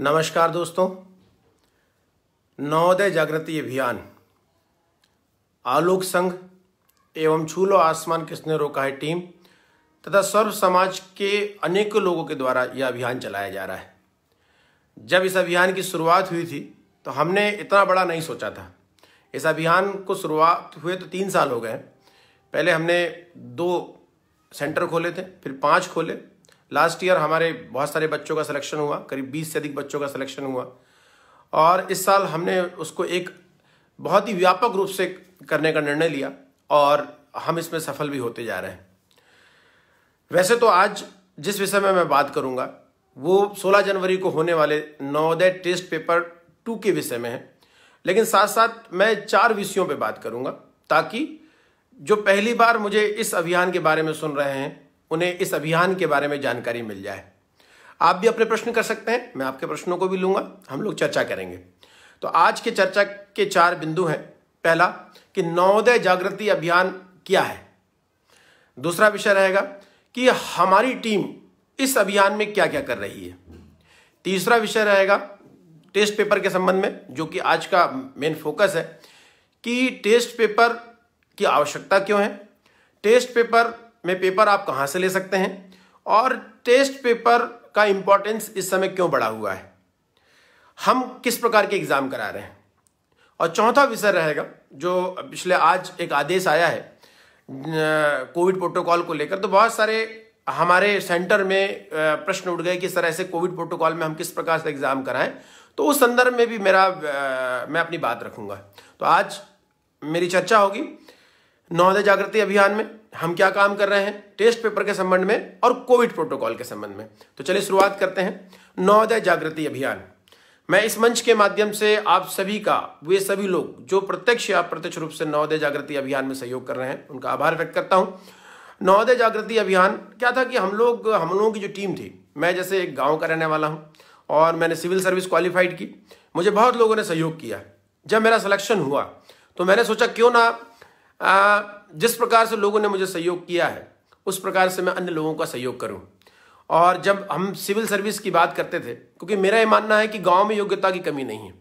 नमस्कार दोस्तों। नवोदय जागृति अभियान, आलोक संघ एवं छू लो आसमान किसने रोका है टीम तथा सर्व समाज के अनेकों लोगों के द्वारा यह अभियान चलाया जा रहा है। जब इस अभियान की शुरुआत हुई थी तो हमने इतना बड़ा नहीं सोचा था। इस अभियान को शुरुआत हुए तो 3 साल हो गए। पहले हमने 2 सेंटर खोले थे, फिर 5 खोले। लास्ट ईयर हमारे बहुत सारे बच्चों का सिलेक्शन हुआ, करीब 20 से अधिक बच्चों का सिलेक्शन हुआ, और इस साल हमने उसको एक बहुत ही व्यापक रूप से करने का निर्णय लिया और हम इसमें सफल भी होते जा रहे हैं। वैसे तो आज जिस विषय में मैं बात करूंगा वो 16 जनवरी को होने वाले नवोदय टेस्ट पेपर 2 के विषय में है, लेकिन साथ साथ मैं 4 विषयों पे बात करूंगा ताकि जो पहली बार मुझे इस अभियान के बारे में सुन रहे हैं उन्हें इस अभियान के बारे में जानकारी मिल जाए। आप भी अपने प्रश्न कर सकते हैं, मैं आपके प्रश्नों को भी लूंगा, हम लोग चर्चा करेंगे। तो आज के चर्चा के 4 बिंदु हैं। पहला कि नवोदय जागृति अभियान क्या है। दूसरा विषय रहेगा कि हमारी टीम इस अभियान में क्या क्या कर रही है। तीसरा विषय रहेगा टेस्ट पेपर के संबंध में, जो कि आज का मेन फोकस है कि टेस्ट पेपर की आवश्यकता क्यों है, टेस्ट पेपर में पेपर आप कहां से ले सकते हैं और टेस्ट पेपर का इंपॉर्टेंस इस समय क्यों बढ़ा हुआ है, हम किस प्रकार के एग्जाम करा रहे हैं। और चौथा विषय रहेगा जो पिछले आज एक आदेश आया है कोविड प्रोटोकॉल को लेकर। तो बहुत सारे हमारे सेंटर में प्रश्न उठ गए कि सर ऐसे कोविड प्रोटोकॉल में हम किस प्रकार से एग्जाम कराएं, तो उस संदर्भ में भी मैं अपनी बात रखूंगा। तो आज मेरी चर्चा होगी नवोदय जागृति अभियान में हम क्या काम कर रहे हैं, टेस्ट पेपर के संबंध में और कोविड प्रोटोकॉल के संबंध में। तो चलिए शुरुआत करते हैं। नवोदय जागृति अभियान, मैं इस मंच के माध्यम से आप सभी का, वे सभी लोग जो प्रत्यक्ष या अप्रत्यक्ष रूप से नवोदय जागृति अभियान में सहयोग कर रहे हैं, उनका आभार व्यक्त करता हूं। नवोदय जागृति अभियान क्या था कि हम लोगों की जो टीम थी, मैं जैसे एक गाँव का रहने वाला हूँ और मैंने सिविल सर्विस क्वालिफाइड की, मुझे बहुत लोगों ने सहयोग किया। जब मेरा सिलेक्शन हुआ तो मैंने सोचा क्यों ना जिस प्रकार से लोगों ने मुझे सहयोग किया है उस प्रकार से मैं अन्य लोगों का सहयोग करूं। और जब हम सिविल सर्विस की बात करते थे, क्योंकि मेरा ये मानना है कि गांव में योग्यता की कमी नहीं है।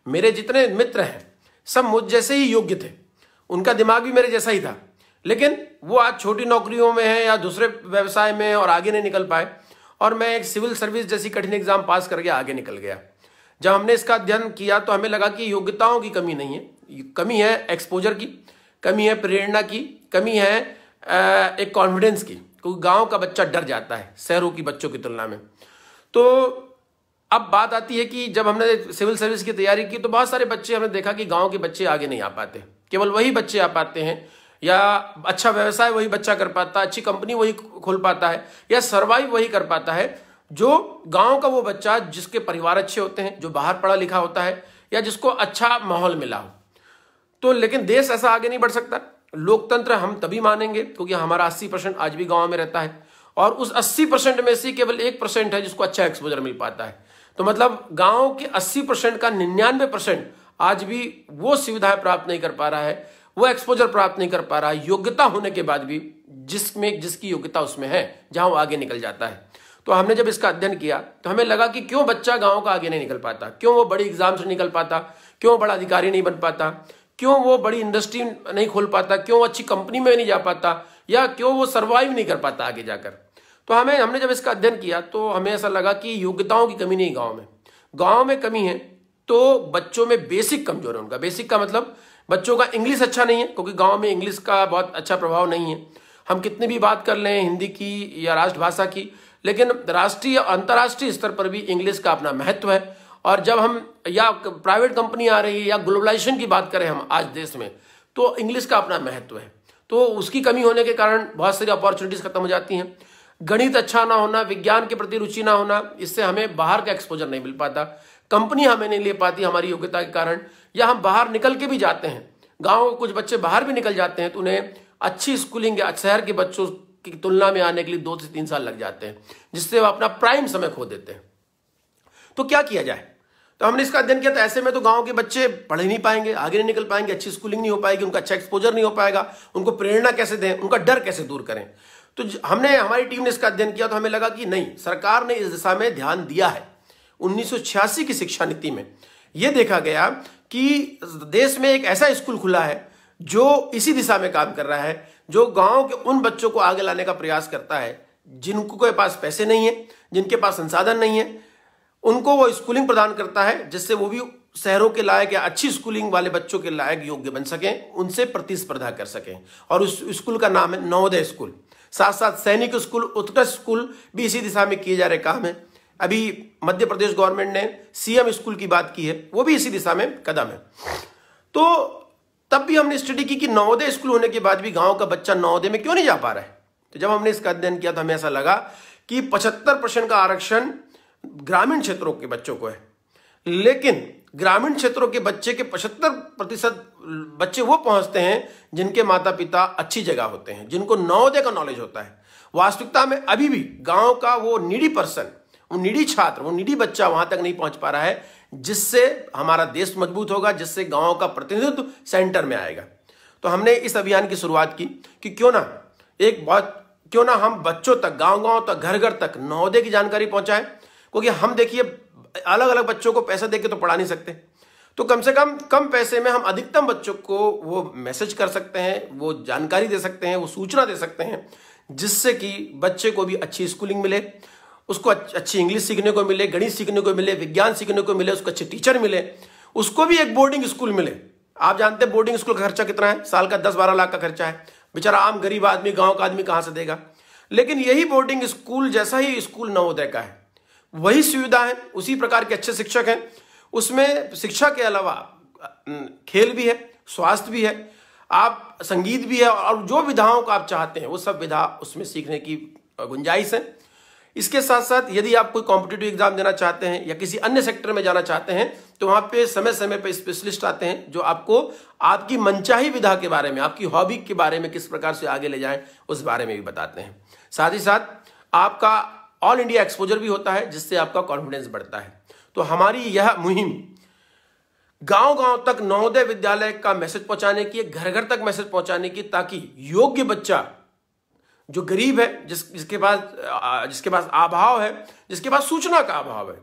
मेरे जितने मित्र हैं सब मुझ जैसे ही योग्य थे, उनका दिमाग भी मेरे जैसा ही था, लेकिन वो आज छोटी नौकरियों में है या दूसरे व्यवसाय में और आगे नहीं निकल पाए, और मैं एक सिविल सर्विस जैसी कठिन एग्जाम पास करके आगे निकल गया। जब हमने इसका अध्ययन किया तो हमें लगा कि योग्यताओं की कमी नहीं है, कमी है एक्सपोजर की, कमी है प्रेरणा की, कमी है एक कॉन्फिडेंस की, क्योंकि गांव का बच्चा डर जाता है शहरों की बच्चों की तुलना में। तो अब बात आती है कि जब हमने सिविल सर्विस की तैयारी की तो बहुत सारे बच्चे हमने देखा कि गांव के बच्चे आगे नहीं आ पाते, केवल वही बच्चे आ पाते हैं, या अच्छा व्यवसाय वही बच्चा कर पाता है, अच्छी कंपनी वही खोल पाता है, या सर्वाइव वही कर पाता है जो गाँव का वो बच्चा जिसके परिवार अच्छे होते हैं, जो बाहर पढ़ा लिखा होता है, या जिसको अच्छा माहौल मिला हो। तो लेकिन देश ऐसा आगे नहीं बढ़ सकता। लोकतंत्र हम तभी मानेंगे क्योंकि हमारा 80% आज भी गांव में रहता है, और उस 80% में से केवल 1% है जिसको अच्छा एक्सपोजर मिल पाता है। तो मतलब गांव के 80% का 99% आज भी वो सुविधाएं प्राप्त नहीं कर पा रहा है, वो एक्सपोजर प्राप्त नहीं कर पा रहा है, योग्यता होने के बाद भी जिसकी योग्यता उसमें है, जहां वो आगे निकल जाता है। तो हमने जब इसका अध्ययन किया तो हमें लगा कि क्यों बच्चा गाँव का आगे नहीं निकल पाता, क्यों वो बड़ी एग्जाम से निकल पाता, क्यों बड़ा अधिकारी नहीं बन पाता, क्यों वो बड़ी इंडस्ट्री नहीं खोल पाता, क्यों वो अच्छी कंपनी में नहीं जा पाता, या क्यों वो सर्वाइव नहीं कर पाता आगे जाकर। तो हमने जब इसका अध्ययन किया तो हमें ऐसा लगा कि योग्यताओं की कमी नहीं गांव में कमी है, तो बच्चों में बेसिक कमजोर है उनका। बेसिक का मतलब बच्चों का इंग्लिश अच्छा नहीं है, क्योंकि गाँव में इंग्लिश का बहुत अच्छा प्रभाव नहीं है। हम कितनी भी बात कर लें हिंदी की या राष्ट्रभाषा की, लेकिन राष्ट्रीय अंतर्राष्ट्रीय स्तर पर भी इंग्लिश का अपना महत्व है। और जब हम या प्राइवेट कंपनी आ रही है या ग्लोबलाइजेशन की बात करें हम आज देश में, तो इंग्लिश का अपना महत्व है। तो उसकी कमी होने के कारण बहुत सारी अपॉर्चुनिटीज खत्म हो जाती हैं। गणित अच्छा ना होना, विज्ञान के प्रति रुचि ना होना, इससे हमें बाहर का एक्सपोजर नहीं मिल पाता, कंपनी हमें नहीं ले पाती हमारी योग्यता के कारण, या हम बाहर निकल के भी जाते हैं, गाँव कुछ बच्चे बाहर भी निकल जाते हैं तो उन्हें अच्छी स्कूलिंग शहर के बच्चों की तुलना में आने के लिए 2 से 3 साल लग जाते हैं, जिससे वो अपना प्राइम समय खो देते हैं। तो क्या किया जाए, तो हमने इसका अध्ययन किया। तो ऐसे में तो गांव के बच्चे पढ़ ही नहीं पाएंगे, आगे नहीं निकल पाएंगे, अच्छी स्कूलिंग नहीं हो पाएगी, उनका अच्छा एक्सपोजर नहीं हो पाएगा, उनको प्रेरणा कैसे दें, उनका डर कैसे दूर करें। तो हमारी टीम ने इसका अध्ययन किया तो हमें लगा कि नहीं, सरकार ने इस दिशा में ध्यान दिया है, 1986 की शिक्षा नीति में यह देखा गया कि देश में एक ऐसा स्कूल खुला है जो इसी दिशा में काम कर रहा है, जो गांव के उन बच्चों को आगे लाने का प्रयास करता है जिनको के पास पैसे नहीं है, जिनके पास संसाधन नहीं है, उनको वो स्कूलिंग प्रदान करता है जिससे वो भी शहरों के लायक या अच्छी स्कूलिंग वाले बच्चों के लायक योग्य बन सकें, उनसे प्रतिस्पर्धा कर सकें। और उस स्कूल का नाम है नवोदय स्कूल। साथ साथ सैनिक स्कूल, उत्कृष्ट स्कूल भी इसी दिशा में किए जा रहे काम है। अभी मध्य प्रदेश गवर्नमेंट ने सीएम स्कूल की बात की है, वो भी इसी दिशा में कदम है। तो तब भी हमने स्टडी की कि नवोदय स्कूल होने के बाद भी गांव का बच्चा नवोदय में क्यों नहीं जा पा रहा है। तो जब हमने इसका अध्ययन किया तो हमें ऐसा लगा कि 75% का आरक्षण ग्रामीण क्षेत्रों के बच्चों को है, लेकिन ग्रामीण क्षेत्रों के बच्चे के 75% बच्चे वो पहुंचते हैं जिनके माता पिता अच्छी जगह होते हैं, जिनको नवोदय का नॉलेज होता है। वास्तविकता में अभी भी गांव का वो नीडी पर्सन, वो नीडी छात्र, वो नीडी बच्चा वहां तक नहीं पहुंच पा रहा है, जिससे हमारा देश मजबूत होगा, जिससे गांव का प्रतिनिधित्व सेंटर में आएगा। तो हमने इस अभियान की शुरुआत की कि क्यों ना हम बच्चों तक, गांव-गांव तक, घर-घर तक नवोदय की जानकारी पहुंचाएं। क्योंकि हम देखिए अलग अलग बच्चों को पैसा देके तो पढ़ा नहीं सकते, तो कम से कम पैसे में हम अधिकतम बच्चों को वो मैसेज कर सकते हैं, वो जानकारी दे सकते हैं, वो सूचना दे सकते हैं, जिससे कि बच्चे को भी अच्छी स्कूलिंग मिले, उसको अच्छी इंग्लिश सीखने को मिले, गणित सीखने को मिले, विज्ञान सीखने को मिले, उसको अच्छे टीचर मिले, उसको भी एक बोर्डिंग स्कूल मिले। आप जानते हैं बोर्डिंग स्कूल का खर्चा कितना है, साल का 10-12 लाख का खर्चा है। बेचारा आम गरीब आदमी, गांव का आदमी कहां से देगा। लेकिन यही बोर्डिंग स्कूल जैसा ही स्कूल नवोदय का है, वही सुविधा है, उसी प्रकार के अच्छे शिक्षक हैं, उसमें शिक्षा के अलावा खेल भी है, स्वास्थ्य भी है, आप संगीत भी है, और जो विधाओं को आप चाहते हैं वो सब विधा उसमें सीखने की गुंजाइश है। इसके साथ साथ यदि आप कोई कॉम्पिटिटिव एग्जाम देना चाहते हैं या किसी अन्य सेक्टर में जाना चाहते हैं, तो वहां पे समय समय पे स्पेशलिस्ट आते हैं जो आपको आपकी मनचाही विधा के बारे में, आपकी हॉबी के बारे में किस प्रकार से आगे ले जाएं उस बारे में भी बताते हैं। साथ ही साथ आपका ऑल इंडिया एक्सपोजर भी होता है, जिससे आपका कॉन्फिडेंस बढ़ता है। तो हमारी यह मुहिम गांव-गांव तक नवोदय विद्यालय का मैसेज पहुंचाने की, घर-घर तक मैसेज पहुंचाने की, ताकि योग्य बच्चा जो गरीब है, जिसके पास अभाव है, जिसके पास सूचना का अभाव है,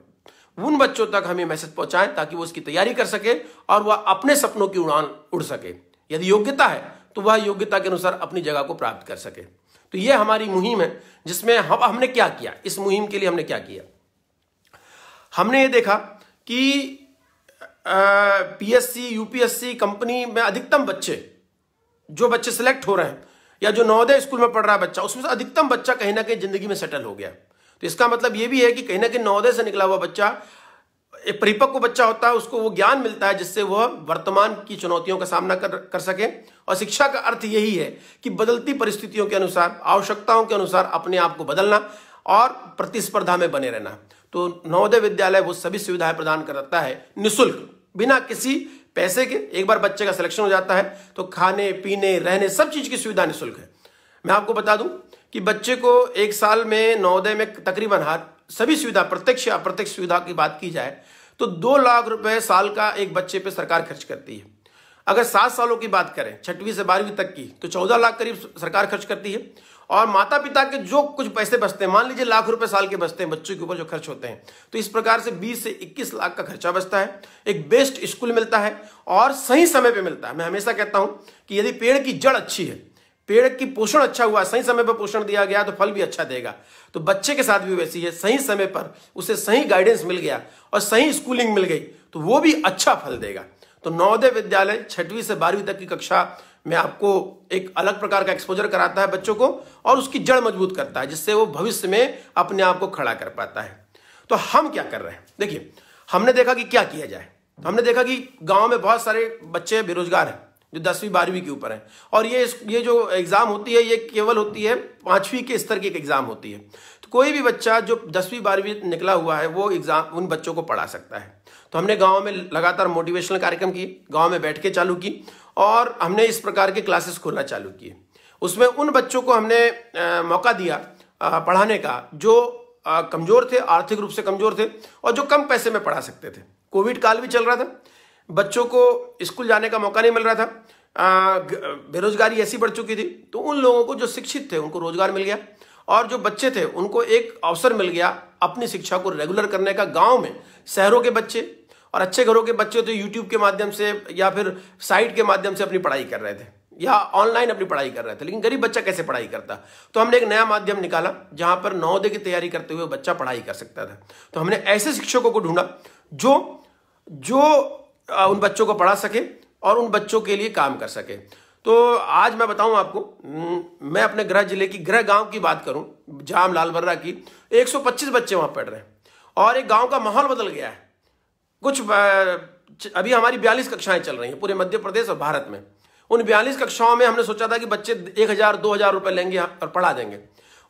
उन बच्चों तक हमें मैसेज पहुंचाएं ताकि वो उसकी तैयारी कर सके और वह अपने सपनों की उड़ान उड़ सके। यदि योग्यता है तो वह योग्यता के अनुसार अपनी जगह को प्राप्त कर सके। तो यह हमारी मुहिम है, जिसमें हमने क्या किया, इस मुहिम के लिए हमने क्या किया। हमने ये देखा कि पीएससी, यूपीएससी, कंपनी में अधिकतम जो बच्चे सिलेक्ट हो रहे हैं, या जो नवोदय स्कूल में पढ़ रहा है बच्चा, उसमें से अधिकतम बच्चा कहीं ना कहीं जिंदगी में सेटल हो गया। तो इसका मतलब यह भी है कि कहीं ना कहीं नवोदय से निकला हुआ बच्चा एक परिपक्व बच्चा होता है, उसको वो ज्ञान मिलता है जिससे वह वर्तमान की चुनौतियों का सामना कर सके। और शिक्षा का अर्थ यही है कि बदलती परिस्थितियों के अनुसार, आवश्यकताओं के अनुसार अपने आप को बदलना और प्रतिस्पर्धा में बने रहना। तो नवोदय विद्यालय वो सभी सुविधाएं प्रदान करता है निःशुल्क, बिना किसी पैसे के। एक बार बच्चे का सिलेक्शन हो जाता है तो खाने पीने रहने सब चीज की सुविधा निःशुल्क है। मैं आपको बता दूं कि बच्चे को एक साल में नवोदय में तकरीबन सभी सुविधा, प्रत्यक्ष या अप्रत्यक्ष सुविधा की बात की जाए तो 2 लाख रुपए साल का एक बच्चे पे सरकार खर्च करती है। अगर 7 सालों की बात करें, 6वीं से 12वीं तक की, तो 14 लाख करीब सरकार खर्च करती है। और माता पिता के जो कुछ पैसे बचते हैं, मान लीजिए लाख रुपए साल के बचते हैं बच्चों के ऊपर जो खर्च होते हैं, तो इस प्रकार से 20 से 21 लाख का खर्चा बचता है। एक बेस्ट स्कूल मिलता है और सही समय पे मिलता है। मैं हमेशा कहता हूं कि यदि पेड़ की जड़ अच्छी है, पेड़ की पोषण अच्छा हुआ, सही समय पर पोषण दिया गया तो फल भी अच्छा देगा। तो बच्चे के साथ भी वैसी है, सही समय पर उसे सही गाइडेंस मिल गया और सही स्कूलिंग मिल गई तो वो भी अच्छा फल देगा। तो नवोदय विद्यालय 6वीं से 12वीं तक की कक्षा में आपको एक अलग प्रकार का एक्सपोजर कराता है बच्चों को और उसकी जड़ मजबूत करता है, जिससे वो भविष्य में अपने आप को खड़ा कर पाता है। तो हम क्या कर रहे हैं, देखिए हमने देखा कि क्या किया जाए। हमने देखा कि गांव में बहुत सारे बच्चे बेरोजगार हैं जो 10वीं 12वीं के ऊपर है, और ये जो एग्जाम होती है ये केवल होती है 5वीं के स्तर की एक एग्जाम होती है। तो कोई भी बच्चा जो 10वीं 12वीं निकला हुआ है वो एग्जाम उन बच्चों को पढ़ा सकता है। तो हमने गांव में लगातार मोटिवेशनल कार्यक्रम किए, गांव में बैठ के चालू की, और हमने इस प्रकार के क्लासेस खोलना चालू किए। उसमें उन बच्चों को हमने मौका दिया पढ़ाने का जो कमजोर थे, आर्थिक रूप से कमजोर थे और जो कम पैसे में पढ़ा सकते थे। कोविड काल भी चल रहा था, बच्चों को स्कूल जाने का मौका नहीं मिल रहा था, बेरोजगारी ऐसी बढ़ चुकी थी, तो उन लोगों को जो शिक्षित थे उनको रोजगार मिल गया और जो बच्चे थे उनको एक अवसर मिल गया अपनी शिक्षा को रेगुलर करने का। गांव में शहरों के बच्चे और अच्छे घरों के बच्चे तो यूट्यूब के माध्यम से या फिर साइट के माध्यम से अपनी पढ़ाई कर रहे थे या ऑनलाइन अपनी पढ़ाई कर रहे थे, लेकिन गरीब बच्चा कैसे पढ़ाई करता? तो हमने एक नया माध्यम निकाला जहां पर नवोदय की तैयारी करते हुए बच्चा पढ़ाई कर सकता था। तो हमने ऐसे शिक्षकों को ढूंढा जो उन बच्चों को पढ़ा सके और उन बच्चों के लिए काम कर सके। तो आज मैं बताऊं आपको, मैं अपने गृह जिले की गृह गांव की बात करूं, जाम लालबर्रा की, 125 बच्चे वहां पढ़ रहे हैं और एक गांव का माहौल बदल गया है। अभी हमारी 42 कक्षाएं चल रही हैं पूरे मध्य प्रदेश और भारत में। उन 42 कक्षाओं में हमने सोचा था कि बच्चे 1000-2000 रुपए लेंगे और पढ़ा देंगे।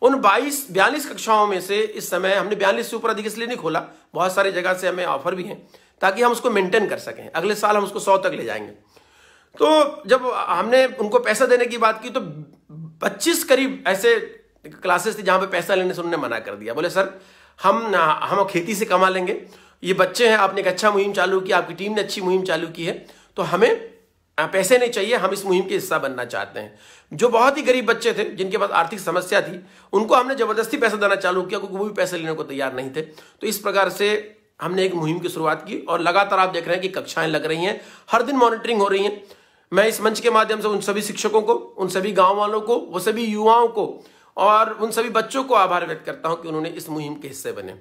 उन 42 कक्षाओं में से इस समय हमने 42 से ऊपर अधिक इसलिए नहीं खोला, बहुत सारी जगह से हमें ऑफर भी हैं ताकि हम उसको मेंटेन कर सकें। अगले साल हम उसको 100 तक ले जाएंगे। तो जब हमने उनको पैसा देने की बात की तो 25 करीब ऐसे क्लासेस थी जहां पे पैसा लेने से उन्होंने मना कर दिया। बोले सर हम खेती से कमा लेंगे, ये बच्चे हैं, आपने एक अच्छा मुहिम चालू की, आपकी टीम ने अच्छी मुहिम चालू की है, तो हमें पैसे नहीं चाहिए, हम इस मुहिम के हिस्सा बनना चाहते हैं। जो बहुत ही गरीब बच्चे थे जिनके पास आर्थिक समस्या थी उनको हमने जबरदस्ती पैसा देना चालू किया क्योंकि वो भी पैसे लेने को तैयार नहीं थे। तो इस प्रकार से हमने एक मुहिम की शुरुआत की और लगातार आप देख रहे हैं कि कक्षाएं लग रही हैं, हर दिन मॉनिटरिंग हो रही है। मैं इस मंच के माध्यम से उन सभी शिक्षकों को, उन सभी गांव वालों को, वो सभी युवाओं को और उन सभी बच्चों को आभार व्यक्त करता हूं कि उन्होंने इस मुहिम के हिस्से बने।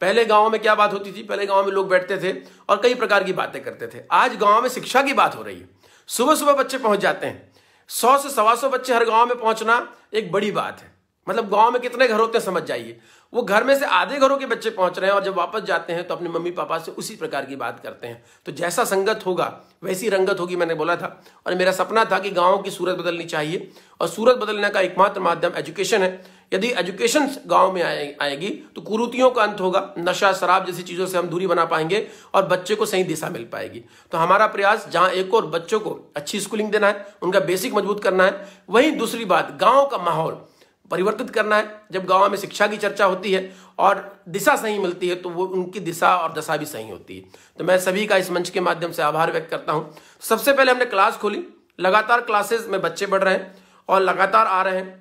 पहले गांव में क्या बात होती थी? पहले गांव में लोग बैठते थे और कई प्रकार की बातें करते थे। आज गांव में शिक्षा की बात हो रही है। सुबह सुबह बच्चे पहुंच जाते हैं, 100 से 125 बच्चे हर गांव में पहुंचना एक बड़ी बात है। मतलब गांव में कितने घर होते हैं समझ जाइए। वो घर में से आधे घरों के बच्चे पहुंच रहे हैं और जब वापस जाते हैं तो अपने मम्मी पापा से उसी प्रकार की बात करते हैं। तो जैसा संगत होगा वैसी रंगत होगी, मैंने बोला था। और मेरा सपना था कि गाँव की सूरत बदलनी चाहिए और सूरत बदलने का एकमात्र माध्यम एजुकेशन है। यदि एजुकेशन गांव में आएगी तो कुरीतियों का अंत होगा, नशा शराब जैसी चीजों से हम दूरी बना पाएंगे और बच्चे को सही दिशा मिल पाएगी। तो हमारा प्रयास जहां एक और बच्चों को अच्छी स्कूलिंग देना है, उनका बेसिक मजबूत करना है, वहीं दूसरी बात गांव का माहौल परिवर्तित करना है। जब गांव में शिक्षा की चर्चा होती है और दिशा सही मिलती है तो वो उनकी दिशा और दशा भी सही होती है। तो मैं सभी का इस मंच के माध्यम से आभार व्यक्त करता हूं। सबसे पहले हमने क्लास खोली, लगातार क्लासेस में बच्चे बढ़ रहे हैं और लगातार आ रहे हैं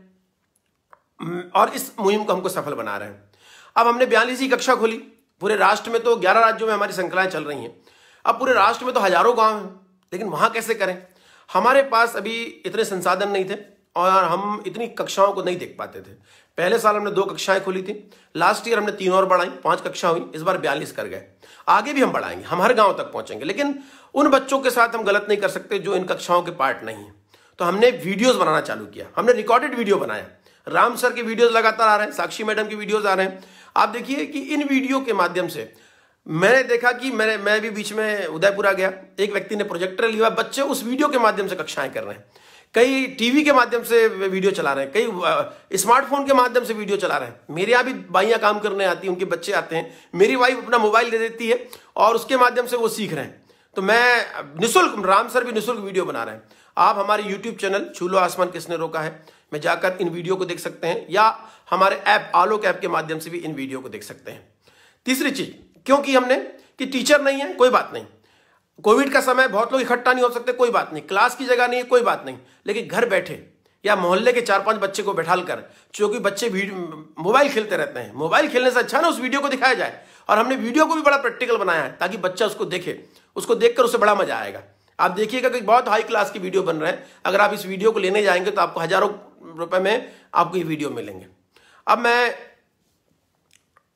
और इस मुहिम को हमको सफल बना रहे हैं। अब हमने 42वीं कक्षा खोली। पूरे राष्ट्र में तो 11 राज्यों में हमारी श्रृंखलाएं चल रही हैं। अब पूरे राष्ट्र में तो हजारों गांव हैं, लेकिन वहां कैसे करें? हमारे पास अभी इतने संसाधन नहीं थे और हम इतनी कक्षाओं को नहीं देख पाते थे। पहले साल हमने 2 कक्षाएं खोली थी, लास्ट ईयर हमने 3 और बढ़ाई, 5 कक्षा हुई, इस बार 42 कर गए। आगे भी हम बढ़ाएंगे, हम हर गांव तक पहुंचेंगे, लेकिन उन बच्चों के साथ हम गलत नहीं कर सकते जो इन कक्षाओं के पार्ट नहीं है। तो हमने वीडियोस बनाना चालू किया, हमने रिकॉर्डेड वीडियो बनाया। राम सर के वीडियोस लगातार आ रहे हैं, साक्षी मैडम के वीडियोस आ रहे हैं। आप देखिए कि इन वीडियो के माध्यम से मैंने देखा कि मैं भी बीच में उदयपुरा गया, एक व्यक्ति ने प्रोजेक्टर लिया, बच्चे उस वीडियो के माध्यम से कक्षाएं कर रहे हैं। कई टीवी के माध्यम से वीडियो चला रहे हैं, कई स्मार्टफोन के माध्यम से वीडियो चला रहे हैं। मेरे यहाँ भी बाइयाँ काम करने आती हैं, उनके बच्चे आते हैं, मेरी वाइफ अपना मोबाइल दे देती है और उसके माध्यम से वो सीख रहे हैं। तो मैं निःशुल्क, राम सर भी निःशुल्क वीडियो बना रहे हैं। आप हमारे यूट्यूब चैनल छूलो आसमान किसने रोका है में जाकर इन वीडियो को देख सकते हैं या हमारे ऐप आलोक ऐप के माध्यम से भी इन वीडियो को देख सकते हैं। तीसरी चीज, क्योंकि हमने कि टीचर नहीं है कोई बात नहीं, कोविड का समय, बहुत लोग इकट्ठा नहीं हो सकते कोई बात नहीं, क्लास की जगह नहीं है कोई बात नहीं, लेकिन घर बैठे या मोहल्ले के 4-5 बच्चे को बैठाल कर, क्योंकि बच्चे मोबाइल खेलते रहते हैं, मोबाइल खेलने से अच्छा ना उस वीडियो को दिखाया जाए। और हमने वीडियो को भी बड़ा प्रैक्टिकल बनाया है ताकि बच्चा उसको देखे, उसको देखकर उसे बड़ा मजा आएगा। आप देखिएगा कि बहुत हाई क्लास की वीडियो बन रहे हैं। अगर आप इस वीडियो को लेने जाएंगे तो आपको हजारों रुपए में आपको ये वीडियो मिलेंगे। अब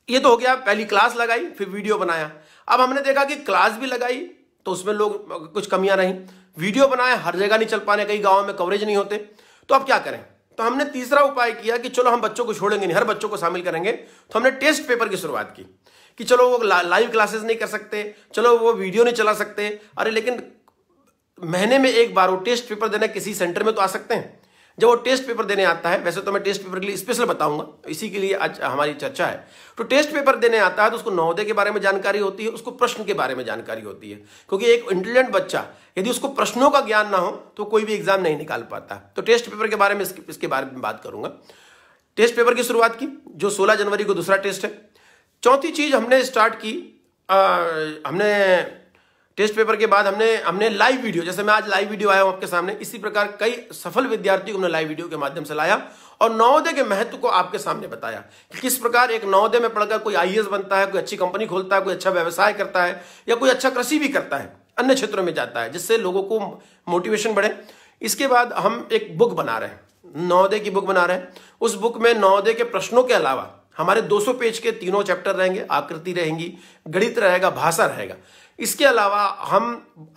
ये तो हो गया, पहली क्लास लगाई फिर वीडियो बनाया। अब हमने देखा कि क्लास भी लगाई तो उसमें लोग कुछ कमियां रही, वीडियो बनाए हर जगह नहीं चल पाने, कई गाँव में कवरेज नहीं होते, तो अब क्या करें? तो हमने तीसरा उपाय किया कि चलो हम बच्चों को छोड़ेंगे नहीं, हर बच्चों को शामिल करेंगे। तो हमने टेस्ट पेपर की शुरुआत की कि चलो वो लाइव क्लासेस नहीं कर सकते, चलो वो वीडियो नहीं चला सकते, अरे लेकिन महीने में एक बार वो टेस्ट पेपर देने किसी सेंटर में तो आ सकते हैं। जब वो टेस्ट पेपर देने आता है, वैसे तो मैं टेस्ट पेपर के लिए स्पेशल बताऊंगा, इसी के लिए आज हमारी चर्चा है। तो टेस्ट पेपर देने आता है तो उसको नवोदय के बारे में जानकारी होती है, उसको प्रश्न के बारे में जानकारी होती है, क्योंकि एक इंटेलिजेंट बच्चा यदि उसको प्रश्नों का ज्ञान ना हो तो कोई भी एग्जाम नहीं निकाल पाता। तो टेस्ट पेपर के बारे में इसके बारे में बात करूंगा। टेस्ट पेपर की शुरुआत की, जो 16 जनवरी को दूसरा टेस्ट है। चौथी चीज हमने स्टार्ट की, हमने टेस्ट पेपर के बाद हमने लाइव वीडियो, जैसे मैं आज लाइव वीडियो आया हूं आपके सामने, इसी प्रकार कई सफल विद्यार्थियों को हमने लाइव वीडियो के माध्यम से लाया और नवोदय के महत्व को आपके सामने बताया कि किस प्रकार एक नवोदय में पढ़कर कोई आईएएस बनता है, कोई अच्छी कंपनी खोलता है, कोई अच्छा व्यवसाय करता है या कोई अच्छा कृषि भी करता है, अन्य क्षेत्रों में जाता है, जिससे लोगों को मोटिवेशन बढ़े। इसके बाद हम एक बुक बना रहे हैं, नवोदय की बुक बना रहे हैं। उस बुक में नवोदय के प्रश्नों के अलावा हमारे 200 पेज के तीनों चैप्टर रहेंगे, आकृति रहेंगी, गणित रहेगा, भाषा रहेगा। इसके अलावा हम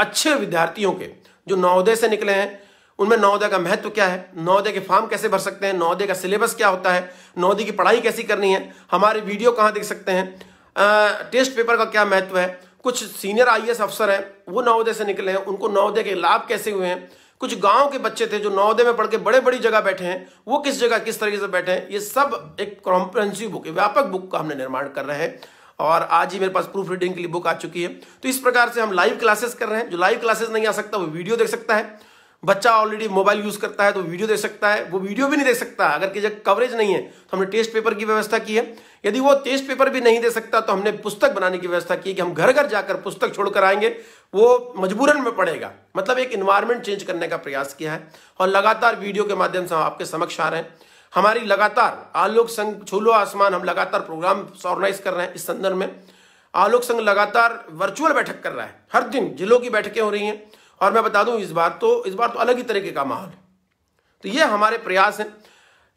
अच्छे विद्यार्थियों के जो नवोदय से निकले हैं उनमें नवोदय का महत्व क्या है, नवोदय के फॉर्म कैसे भर सकते हैं, नवोदय का सिलेबस क्या होता है, नवोदय की पढ़ाई कैसी करनी है, हमारे वीडियो कहाँ देख सकते हैं, टेस्ट पेपर का क्या महत्व है, कुछ सीनियर आईएएस अफसर हैं वो नवोदय से निकले हैं, उनको नवोदय के लाभ कैसे हुए हैं, कुछ गांव के बच्चे थे जो नवोदय में पढ़ के बड़े बड़ी जगह बैठे हैं, वो किस जगह किस तरीके से बैठे हैं, ये सब एक कॉम्प्रिहेंसिव बुक, व्यापक बुक का हमने निर्माण कर रहे हैं। और आज ही मेरे पास प्रूफ रीडिंग के लिए बुक आ चुकी है। तो इस प्रकार से हम लाइव क्लासेस कर रहे हैं। जो लाइव क्लासेस नहीं आ सकता वो वीडियो देख सकता है। बच्चा ऑलरेडी मोबाइल यूज करता है तो वीडियो देख सकता है, वो वीडियो भी नहीं देख सकता अगर किसी जगह कवरेज नहीं है तो हमने टेस्ट पेपर की व्यवस्था की है। यदि वो टेस्ट पेपर भी नहीं दे सकता तो हमने पुस्तक बनाने की व्यवस्था की है कि हम घर घर जाकर पुस्तक छोड़कर आएंगे, वो मजबूरन में पढ़ेगा। मतलब एक इन्वायरमेंट चेंज करने का प्रयास किया है और लगातार वीडियो के माध्यम से हम आपके समक्ष आ रहे हैं। हमारी लगातार आलोक संघ छूलो आसमान, हम लगातार प्रोग्राम ऑर्गेनाइज कर रहे हैं। इस संदर्भ में आलोक संघ लगातार वर्चुअल बैठक कर रहा है, हर दिन जिलों की बैठकें हो रही हैं। और मैं बता दूं इस बार तो अलग ही तरीके का माहौल है। तो ये हमारे प्रयास हैं,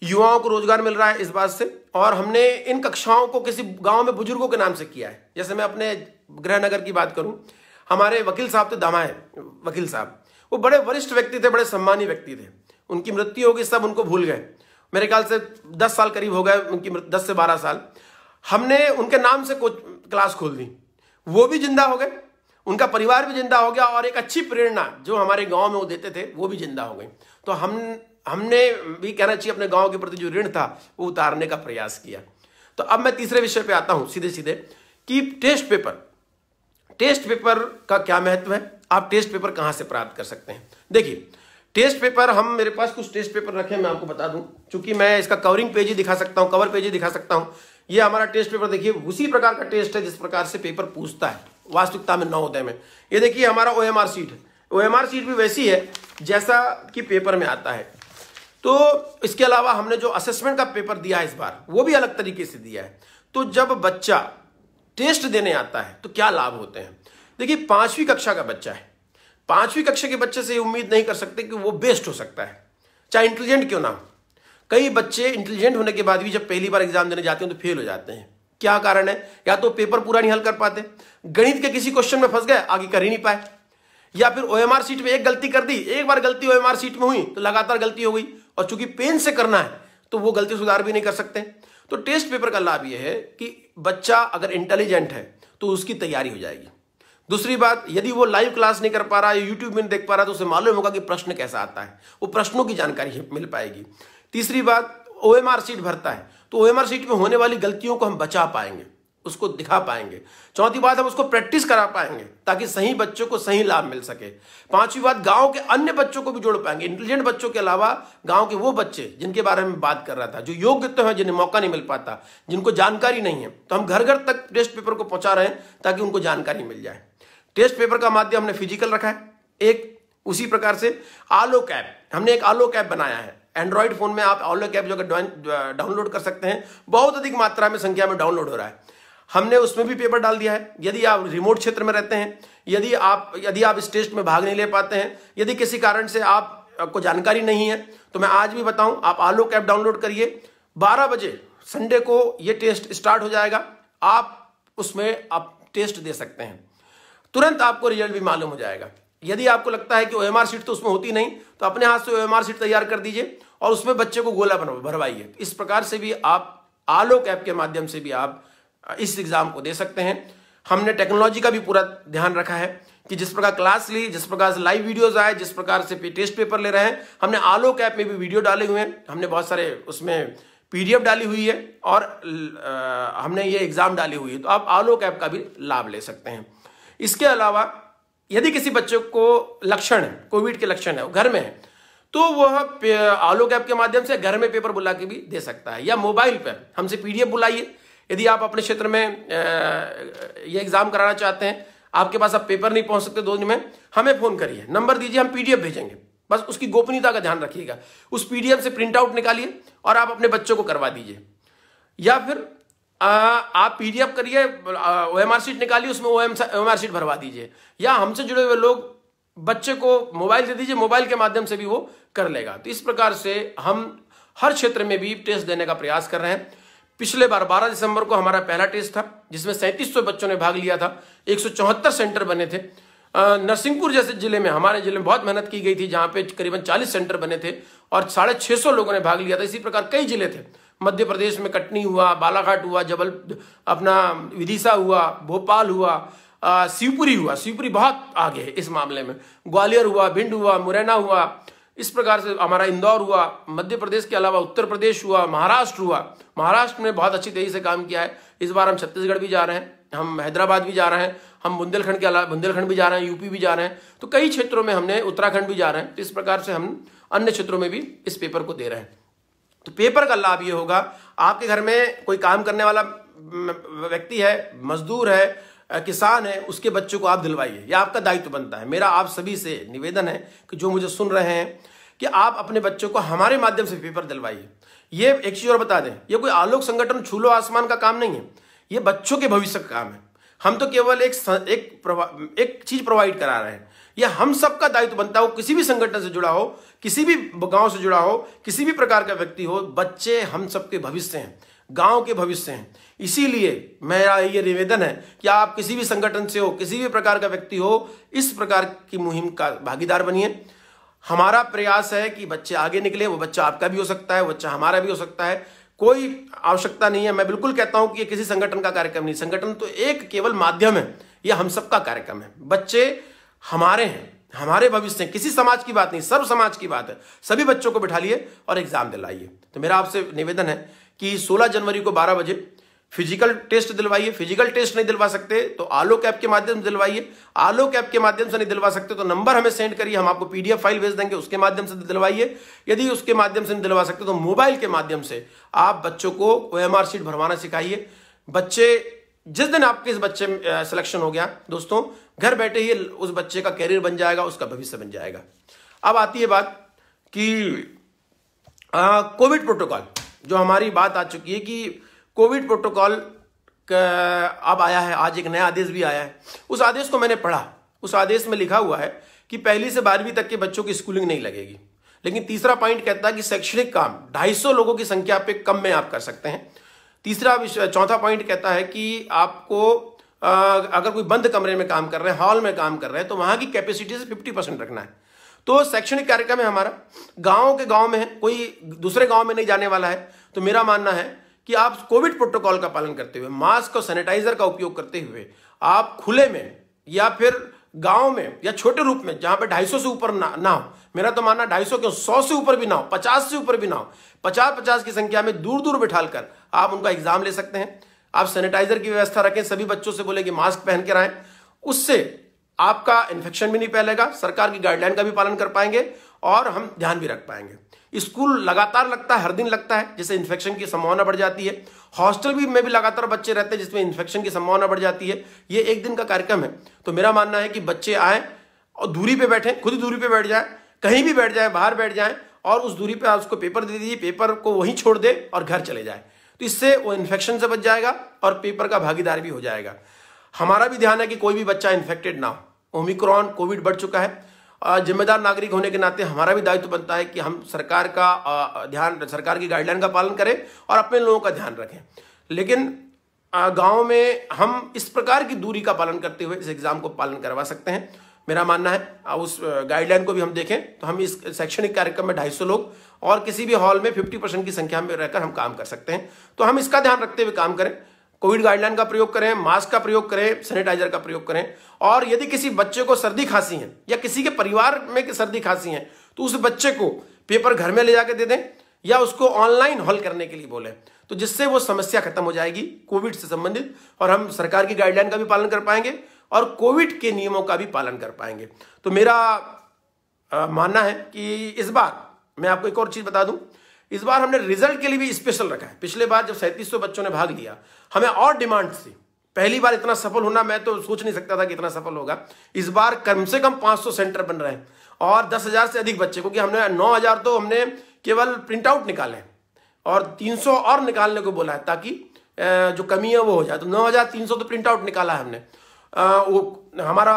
युवाओं को रोजगार मिल रहा है इस बात से। और हमने इन कक्षाओं को किसी गांव में बुजुर्गों के नाम से किया है। जैसे मैं अपने गृहनगर की बात करूं, हमारे वकील साहब थे, दमाए वकील साहब, वो बड़े वरिष्ठ व्यक्ति थे, बड़े सम्मानीय व्यक्ति थे। उनकी मृत्यु होगी, सब उनको भूल गए। मेरे ख्याल से 10 साल करीब हो गए उनकी, 10 से 12 साल। हमने उनके नाम से क्लास खोल दी, वो भी जिंदा हो गए, उनका परिवार भी जिंदा हो गया और एक अच्छी प्रेरणा जो हमारे गांव में वो देते थे वो भी जिंदा हो गई। तो हमने भी कहना चाहिए अपने गांव के प्रति जो ऋण था वो उतारने का प्रयास किया। तो अब मैं तीसरे विषय पे आता हूं सीधे सीधे कि टेस्ट पेपर का क्या महत्व है, आप टेस्ट पेपर कहां से प्राप्त कर सकते हैं। देखिए टेस्ट पेपर, मेरे पास कुछ टेस्ट पेपर रखे हैं, मैं आपको बता दूं, क्योंकि मैं इसका कवरिंग पेज ही दिखा सकता हूं, कवर पेज ही दिखा सकता हूं। ये हमारा टेस्ट पेपर देखिए, उसी प्रकार का टेस्ट है जिस प्रकार से पेपर पूछता है वास्तविकता में नवोदय में। ये देखिए हमारा OMR सीट है, OMR सीट भी वैसी है जैसा कि पेपर में आता है। तो इसके अलावा हमने जो असेसमेंट का पेपर दिया है इस बार, वो भी अलग तरीके से दिया है। तो जब बच्चा टेस्ट देने आता है तो क्या लाभ होते हैं। देखिए 5वीं कक्षा का बच्चा है, 5वीं कक्षा के बच्चे से उम्मीद नहीं कर सकते कि वो बेस्ट हो सकता है, चाहे इंटेलिजेंट क्यों ना हो। कई बच्चे इंटेलिजेंट होने के बाद भी जब पहली बार एग्जाम देने जाते हैं तो फेल हो जाते हैं। क्या कारण है, या तो पेपर पूरा नहीं हल कर पाते, गणित के किसी क्वेश्चन में फंस गए, आगे कर ही नहीं पाए, या फिर OMR सीट में एक गलती कर दी, एक बार गलती OMR सीट में हुई तो लगातार गलती हो गई, और चूंकि पेन से करना है तो वो गलती सुधार भी नहीं कर सकते। तो टेस्ट पेपर का लाभ यह है कि बच्चा अगर इंटेलिजेंट है तो उसकी तैयारी हो जाएगी। दूसरी बात, यदि वो लाइव क्लास नहीं कर पा रहा है, यूट्यूब में नहीं देख पा रहा, तो उसे मालूम होगा कि प्रश्न कैसा आता है, वो प्रश्नों की जानकारी मिल पाएगी। तीसरी बात, OMR सीट भरता है तो OMR सीट में होने वाली गलतियों को हम बचा पाएंगे, उसको दिखा पाएंगे। चौथी बात, हम उसको प्रैक्टिस करा पाएंगे ताकि सही बच्चों को सही लाभ मिल सके। पांचवी बात, गांव के अन्य बच्चों को भी जोड़ पाएंगे, इंटेलिजेंट बच्चों के अलावा गांव के वो बच्चे जिनके बारे में बात कर रहा था, जो योग्य तो है, जिन्हें मौका नहीं मिल पाता, जिनको जानकारी नहीं है, तो हम घर घर तक टेस्ट पेपर को पहुंचा रहे हैं ताकि उनको जानकारी मिल जाए। टेस्ट पेपर का माध्यम हमने फिजिकल रखा है एक, उसी प्रकार से आलोक ऐप, हमने एक आलोक ऐप बनाया है। एंड्रॉइड फोन में आप आलोक ऐप जो डाउनलोड कर सकते हैं, बहुत अधिक मात्रा में संख्या में डाउनलोड हो रहा है। हमने उसमें भी पेपर डाल दिया है। यदि आप रिमोट क्षेत्र में रहते हैं, यदि आप इस टेस्ट में भाग नहीं ले पाते हैं, यदि किसी कारण से आपको जानकारी नहीं है, तो मैं आज भी बताऊं, आप आलोक ऐप डाउनलोड करिए। 12 बजे संडे को ये टेस्ट स्टार्ट हो जाएगा, आप उसमें आप टेस्ट दे सकते हैं, तुरंत आपको रिजल्ट भी मालूम हो जाएगा। यदि आपको लगता है कि OMR सीट तो उसमें होती नहीं, तो अपने हाथ से OMR सीट तैयार कर दीजिए और उसमें बच्चे को गोला भरवाइए। इस प्रकार से भी आप आलोक ऐप के माध्यम से भी आप इस एग्जाम को दे सकते हैं। हमने टेक्नोलॉजी का भी पूरा ध्यान रखा है कि जिस प्रकार क्लास ली, जिस प्रकार से लाइव वीडियोस आए, जिस प्रकार से टेस्ट पेपर ले रहे हैं, हमने आलोक ऐप में भी वीडियो डाले हुए हैं, हमने बहुत सारे उसमें PDF डाली हुई है और हमने ये एग्जाम डाली हुई है। तो आप आलोक ऐप का भी लाभ ले सकते हैं। इसके अलावा यदि किसी बच्चे को लक्षण है, कोविड के लक्षण है, वो घर में है, तो वह आलोक ऐप के माध्यम से घर में पेपर बुला के भी दे सकता है, या मोबाइल पर हमसे PDF बुलाइए। यदि आप अपने क्षेत्र में ये एग्जाम कराना चाहते हैं, आपके पास अब पेपर नहीं पहुंच सकते 2 दिन में, हमें फोन करिए, नंबर दीजिए, हम पीडीएफ भेजेंगे। बस उसकी गोपनीयता का ध्यान रखिएगा। उस पीडीएफ से प्रिंट आउट निकालिए और आप अपने बच्चों को करवा दीजिए, या फिर आप पीडीएफ करिए, ओएमआर शीट निकालिए, उसमें ओएमआर शीट भरवा दीजिए, या हमसे जुड़े हुए लोग बच्चे को मोबाइल दे दीजिए, मोबाइल के माध्यम से भी वो कर लेगा। तो इस प्रकार से हम हर क्षेत्र में भी टेस्ट देने का प्रयास कर रहे हैं। पिछले बार 12 दिसंबर को हमारा पहला टेस्ट था, जिसमें 3700 बच्चों ने भाग लिया था। 174 सेंटर बने थे। नरसिंहपुर जैसे जिले में, हमारे जिले में बहुत मेहनत की गई थी, जहां पे करीबन 40 सेंटर बने थे और 650 लोगों ने भाग लिया था। इसी प्रकार कई जिले थे, मध्य प्रदेश में कटनी हुआ, बालाघाट हुआ, अपना विदिशा हुआ, भोपाल हुआ, शिवपुरी हुआ, शिवपुरी बहुत आगे है इस मामले में, ग्वालियर हुआ, भिंड हुआ, मुरैना हुआ, इस प्रकार से हमारा इंदौर हुआ। मध्य प्रदेश के अलावा उत्तर प्रदेश हुआ, महाराष्ट्र हुआ। महाराष्ट्र में बहुत अच्छी तेजी से काम किया है। इस बार हम छत्तीसगढ़ भी जा रहे हैं, हम हैदराबाद भी जा रहे हैं, हम बुंदेलखंड के अलावा बुंदेलखंड भी जा रहे हैं, यूपी भी जा रहे हैं। तो कई क्षेत्रों में हमने, उत्तराखंड भी जा रहे हैं। तो इस प्रकार से हम अन्य क्षेत्रों में भी इस पेपर को दे रहे हैं। तो पेपर का लाभ ये होगा, आपके घर में कोई काम करने वाला व्यक्ति है, मजदूर है, किसान है, उसके बच्चों को आप दिलवाइए, यह आपका दायित्व बनता है। मेरा आप सभी से निवेदन है कि जो मुझे सुन रहे हैं, कि आप अपने बच्चों को हमारे माध्यम से पेपर दिलवाइए। ये एक चीज और बता दें, ये कोई आलोक संगठन छूलो आसमान का काम नहीं है, ये बच्चों के भविष्य का काम है। हम तो केवल एक चीज प्रोवाइड करा रहे हैं। यह हम सबका दायित्व बनता है। वो किसी भी संगठन से जुड़ा हो, किसी भी गांव से जुड़ा हो, किसी भी प्रकार का व्यक्ति हो, बच्चे हम सबके भविष्य हैं, गांव के भविष्य हैं। इसीलिए मेरा ये निवेदन है कि आप किसी भी संगठन से हो, किसी भी प्रकार का व्यक्ति हो, इस प्रकार की मुहिम का भागीदार बनिए। हमारा प्रयास है कि बच्चे आगे निकले। वो बच्चा आपका भी हो सकता है, वो बच्चा हमारा भी हो सकता है। कोई आवश्यकता नहीं है। मैं बिल्कुल कहता हूं कि ये किसी संगठन का कार्यक्रम नहीं, संगठन तो एक केवल माध्यम है, यह हम सबका कार्यक्रम है। बच्चे हमारे हैं, हमारे भविष्य हैं, किसी समाज की बात नहीं, सर्व समाज की बात है। सभी बच्चों को बिठाइए और एग्जाम दिलाइए। तो मेरा आपसे निवेदन है कि 16 जनवरी को 12 बजे फिजिकल टेस्ट दिलवाइए। फिजिकल टेस्ट नहीं दिलवा सकते तो आलोक ऐप के माध्यम से दिलवाइए। आलोक ऐप के माध्यम से नहीं दिलवा सकते तो नंबर हमें सेंड करिए, हम आपको पीडीएफ फाइल भेज देंगे, उसके माध्यम से दिलवाइए। यदि उसके माध्यम से नहीं दिलवा सकते तो मोबाइल के माध्यम से आप बच्चों को ओएमआर शीट भरवाना सिखाइए। बच्चे, जिस दिन आपके इस बच्चे में सिलेक्शन हो गया दोस्तों, घर बैठे ही उस बच्चे का कैरियर बन जाएगा, उसका भविष्य बन जाएगा। अब आती है बात कि कोविड प्रोटोकॉल, जो हमारी बात आ चुकी है कि कोविड प्रोटोकॉल अब आया है। आज एक नया आदेश भी आया है। उस आदेश को मैंने पढ़ा। उस आदेश में लिखा हुआ है कि 1ली से 12वीं तक के बच्चों की स्कूलिंग नहीं लगेगी। लेकिन तीसरा पॉइंट कहता है कि शैक्षणिक काम 250 लोगों की संख्या पे कम में आप कर सकते हैं। चौथा पॉइंट कहता है कि आपको अगर कोई बंद कमरे में काम कर रहे हैं, हॉल में काम कर रहे हैं, तो वहां की कैपेसिटी से 50% रखना है। तो शैक्षणिक कार्यक्रम है हमारा, गांव के गांव में है, कोई दूसरे गांव में नहीं जाने वाला है। तो मेरा मानना है कि आप कोविड प्रोटोकॉल का पालन करते हुए, मास्क और सैनिटाइजर का उपयोग करते हुए, आप खुले में या फिर गांव में या छोटे रूप में, जहां पे 250 से ऊपर ना हो, मेरा तो मानना 250 क्यों, 100 से ऊपर भी ना हो, 50 से ऊपर भी ना हो, 50-50 की संख्या में दूर दूर बिठाकर आप उनका एग्जाम ले सकते हैं। आप सैनिटाइजर की व्यवस्था रखें, सभी बच्चों से बोले कि मास्क पहन के आएं। उससे आपका इन्फेक्शन भी नहीं फैलेगा, सरकार की गाइडलाइन का भी पालन कर पाएंगे और हम ध्यान भी रख पाएंगे। स्कूल लगातार लगता है, हर दिन लगता है, जिससे इन्फेक्शन की संभावना बढ़ जाती है। हॉस्टल में भी लगातार बच्चे रहते हैं, जिसमें इन्फेक्शन की संभावना बढ़ जाती है। ये एक दिन का कार्यक्रम है। तो मेरा मानना है कि बच्चे आए और दूरी पे बैठें, खुद ही दूरी पे बैठ जाए, कहीं भी बैठ जाए, बाहर बैठ जाए और उस दूरी पे आप उसको पेपर दे दीजिए, पेपर को वहीं छोड़ दे और घर चले जाए। तो इससे वो इन्फेक्शन से बच जाएगा और पेपर का भागीदार भी हो जाएगा। हमारा भी ध्यान है कि कोई भी बच्चा इन्फेक्टेड ना हो। ओमिक्रॉन कोविड बढ़ चुका है। जिम्मेदार नागरिक होने के नाते हमारा भी दायित्व बनता है कि हम सरकार की गाइडलाइन का पालन करें और अपने लोगों का ध्यान रखें। लेकिन गांव में हम इस प्रकार की दूरी का पालन करते हुए इस एग्जाम को पालन करवा सकते हैं। मेरा मानना है उस गाइडलाइन को भी हम देखें तो हम इस शैक्षणिक कार्यक्रम में 250 लोग और किसी भी हॉल में 50% की संख्या में रहकर हम काम कर सकते हैं। तो हम इसका ध्यान रखते हुए काम करें, कोविड गाइडलाइन का प्रयोग करें, मास्क का प्रयोग करें, सैनिटाइजर का प्रयोग करें। और यदि किसी बच्चे को सर्दी खांसी है या किसी के परिवार में सर्दी खांसी है तो उस बच्चे को पेपर घर में ले जाके दे दें या उसको ऑनलाइन हल करने के लिए बोलें, तो जिससे वो समस्या खत्म हो जाएगी कोविड से संबंधित, और हम सरकार की गाइडलाइन का भी पालन कर पाएंगे और कोविड के नियमों का भी पालन कर पाएंगे। तो मेरा मानना है कि इस बार मैं आपको एक और चीज बता दूं, इस बार हमने रिजल्ट के लिए भी स्पेशल रखा है। पिछले बार जब 3700 बच्चों ने भाग लिया, हमें और डिमांड थी, पहली बार इतना सफल होना, मैं तो सोच नहीं सकता था कि इतना सफल होगा। इस बार कम से कम 500 सेंटर बन रहे हैं और 10,000 से अधिक बच्चे, क्योंकि हमने 9,000 तो हमने केवल प्रिंट आउट निकाले और 300 और निकालने को बोला है ताकि जो कमी है वो हो जाए। तो 9,300 तो प्रिंट आउट निकाला है हमने। वो हमारा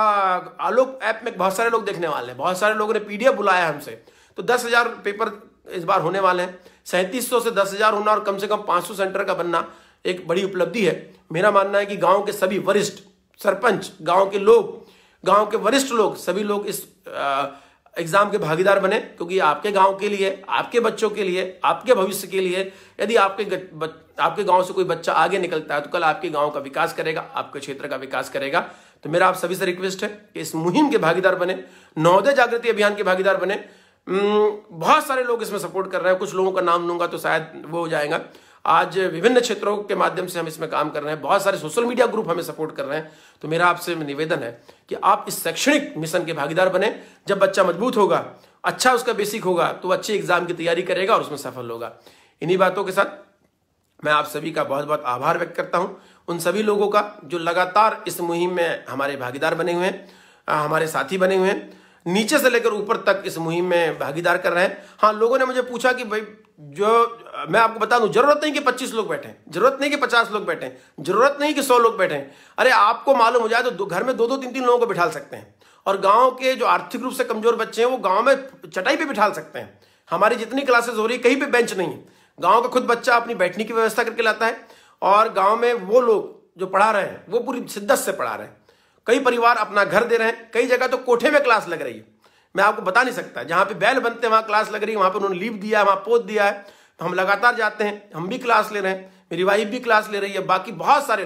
आलोक ऐप में बहुत सारे लोग देखने वाले हैं, बहुत सारे लोगों ने PDF बुलाया हमसे। तो 10,000 पेपर इस बार होने वाले हैं। 3700 से 10,000 होना और कम से कम 500 सेंटर का बनना एक बड़ी उपलब्धि है। मेरा मानना है कि गांव के सभी वरिष्ठ सरपंच, गांव के लोग, गांव के वरिष्ठ लोग, सभी लोग इस एग्जाम के भागीदार बने, क्योंकि आपके गांव के लिए, आपके बच्चों के लिए, आपके भविष्य के लिए, यदि आपके गांव से कोई बच्चा आगे निकलता है तो कल आपके गांव का विकास करेगा, आपके क्षेत्र का विकास करेगा। तो मेरा आप सभी से रिक्वेस्ट है कि इस मुहिम के भागीदार बने, नवोदय जागृति अभियान के भागीदार बने। बहुत सारे लोग इसमें सपोर्ट कर रहे हैं, कुछ लोगों का नाम लूंगा तो शायद वो हो जाएगा। आज विभिन्न क्षेत्रों के माध्यम से हम इसमें काम कर रहे हैं, बहुत सारे सोशल मीडिया ग्रुप हमें सपोर्ट कर रहे हैं। तो मेरा आपसे निवेदन है कि आप इस शैक्षणिक मिशन के भागीदार बने। जब बच्चा मजबूत होगा, अच्छा उसका बेसिक होगा, तो अच्छे एग्जाम की तैयारी करेगा और उसमें सफल होगा। इन्हीं बातों के साथ मैं आप सभी का बहुत बहुत आभार व्यक्त करता हूं, उन सभी लोगों का जो लगातार इस मुहिम में हमारे भागीदार बने हुए हैं, हमारे साथी बने हुए हैं, नीचे से लेकर ऊपर तक इस मुहिम में भागीदार कर रहे हैं। हाँ, लोगों ने मुझे पूछा कि भाई, जो मैं आपको बता दूं, जरूरत नहीं कि 25 लोग बैठे, जरूरत नहीं कि 50 लोग बैठे, जरूरत नहीं कि 100 लोग बैठे। अरे आपको मालूम हो जाए तो घर में 2-2, 3-3 लोगों को बिठा सकते हैं। और गांव के जो आर्थिक रूप से कमजोर बच्चे हैं वो गांव में चटाई पे बिठा सकते हैं। हमारी जितनी क्लासेस हो रही है, कहीं पे बेंच नहीं है। गांव का खुद बच्चा अपनी बैठने की व्यवस्था करके लाता है और गांव में वो लोग जो पढ़ा रहे हैं वो पूरी शिद्दत से पढ़ा रहे हैं। कई परिवार अपना घर दे रहे हैं, कई जगह तो कोठे में क्लास लग रही है। मैं आपको बता नहीं सकता, जहां पे बैल बनते हैं वहां क्लास लग रही है, वहां पे उन्होंने लीव दिया है, वहां पोत दिया है। तो हम लगातार जाते हैं, हम भी क्लास ले रहे हैं, मेरी वाइफ भी क्लास ले रही है, बाकी बहुत सारे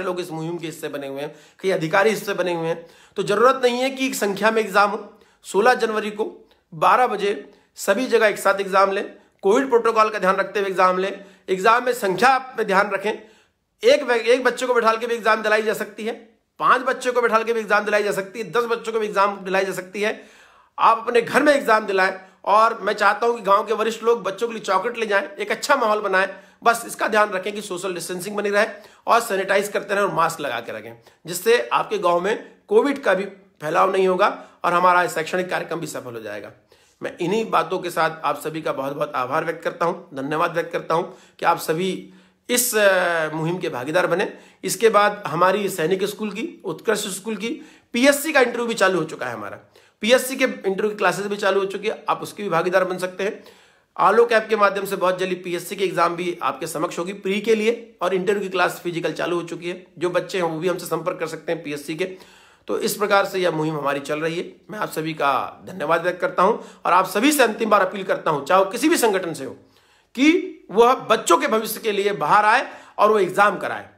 लोग इस मुहिम के हिस्से बने हुए हैं, कई अधिकारी हिस्से बने हुए हैं। तो जरूरत नहीं है कि एक संख्या में एग्जाम हो। 16 जनवरी को 12 बजे सभी जगह एक साथ एग्जाम लें, कोविड प्रोटोकॉल का ध्यान रखते हुए एग्जाम लें। एग्जाम में संख्या पे ध्यान रखें। एक बच्चे को बैठाल के भी एग्जाम दिलाई जा सकती है, 5 बच्चों को बैठाल के भी एग्जाम दिलाई जा सकती है, 10 बच्चों को भी एग्जाम दिलाई जा सकती है। आप अपने घर में एग्जाम दिलाएं और मैं चाहता हूं कि गांव के वरिष्ठ लोग बच्चों के लिए चॉकलेट ले जाएं, एक अच्छा माहौल बनाएं। बस इसका ध्यान रखें कि सोशल डिस्टेंसिंग बनी रहे और सैनिटाइज करते रहें और मास्क लगा के रखें, जिससे आपके गांव में कोविड का भी फैलाव नहीं होगा और हमारा शैक्षणिक कार्यक्रम भी सफल हो जाएगा। मैं इन्हीं बातों के साथ आप सभी का बहुत बहुत आभार व्यक्त करता हूं, धन्यवाद व्यक्त करता हूं कि आप सभी इस मुहिम के भागीदार बने। इसके बाद हमारी सैनिक स्कूल की, उत्कृष्ट स्कूल की, PSC का इंटरव्यू भी चालू हो चुका है। हमारा PSC के इंटरव्यू की क्लासेस भी चालू हो चुकी है, आप उसके भी भागीदार बन सकते हैं। आलोक ऐप के माध्यम से बहुत जल्दी PSC की एग्जाम भी आपके समक्ष होगी प्री के लिए, और इंटरव्यू की क्लास फिजिकल चालू हो चुकी है। जो बच्चे हैं वो भी हमसे संपर्क कर सकते हैं PSC के। तो इस प्रकार से यह मुहिम हमारी चल रही है। मैं आप सभी का धन्यवाद व्यक्त करता हूं और आप सभी से अंतिम बार अपील करता हूं, चाहे किसी भी संगठन से हो, कि वह बच्चों के भविष्य के लिए बाहर आए और वो एग्जाम कराए,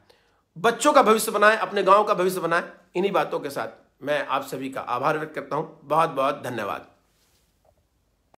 बच्चों का भविष्य बनाए, अपने गांव का भविष्य बनाए। इन्हीं बातों के साथ मैं आप सभी का आभार व्यक्त करता हूं। बहुत बहुत धन्यवाद।